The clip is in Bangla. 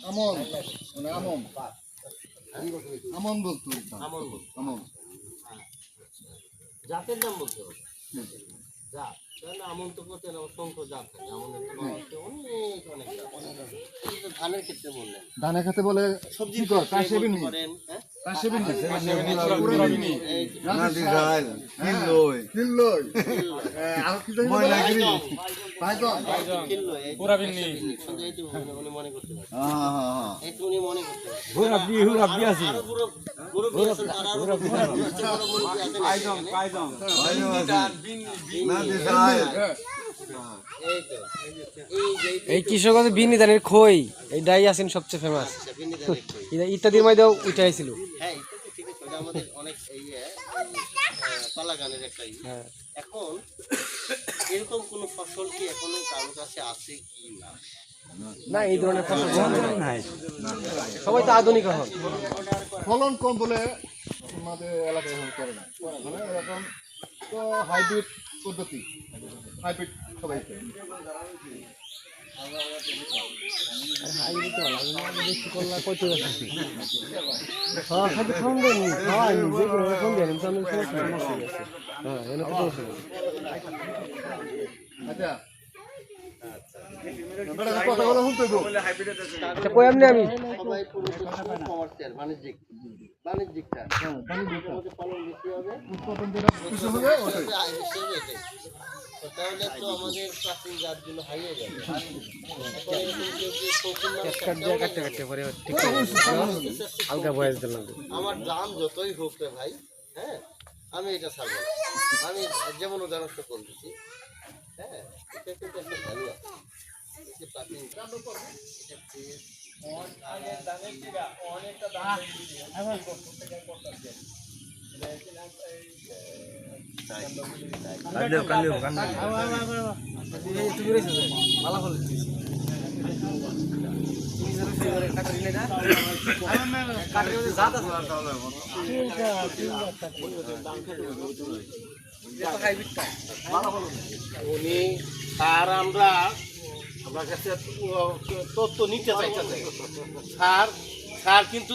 আমন মানে আমন আমন বলতো আমন জাতের নাম বলতে হবে জাত কারণ আমন তো করতে অসংখ্য জাত থাকে আমনের তো অনেক অনেক কিন্তু ধানের ক্ষেত্রে বললেন ধানের খেতে বলে সবজি কাশেবিনি করেন হ্যাঁ কাশেবিনি নাদি জাল কিলোই কিল্লই আর কি জানি ময়নাগিরি পাইজন পুরাবিনি সঞ্জয় একটু মনে করতে পারে হ্যাঁ একটু মনে করতে পারে হুরাবি আছে পুরো আছে তারা নাদি জাল এই কৃষকগঞ্জে বিনি ধানের খই এই ডাই আছেন সবচেয়ে ফেমাস ইত্যাদির মধ্যে উঠে আইছিল। হ্যাঁ ঠিক আছে আমাদের অনেক এই পালা গানের একটা এখন এরকম কোন ফসল কি এখনো কারোর কাছে আছে কি না না এই ধরনের ফসল নাই সবাই তো আধুনিক এখন ফলন কম বলে আমাদের এলাকায় এখন করে না মানে এরকম তো হাইব্রিড পদ্ধতি হাইব্রিড সবাই করে আচ্ছা কথাগুলো শুনতে গো আমি সবাই পুরো কমার্শিয়াল বাণিজ্যিক বাণিজ্যিকটা ফলন বেশি হবে উৎপাদন যেটা কিছু হবে ওটাই আয় বেশি হবে এটাই তাহলে তো আমাদের প্রাচীন জাতগুলো হারিয়ে যাবে এখন এরকম কেউ কেউ শৌখিন মানুষ কাটতে পরে ঠিক হালকা বয়স দিলাম আমার দাম যতই হোক রে ভাই হ্যাঁ আমি এটা ছাড়বো না আমি যেমন উদাহরণ করতেছি হ্যাঁ এটা কিন্তু একটা ভ্যালু আছে প্রাচীন উনি আর আমরা কাছে তথ্য নিতে চাইতেছে স্যার কিন্তু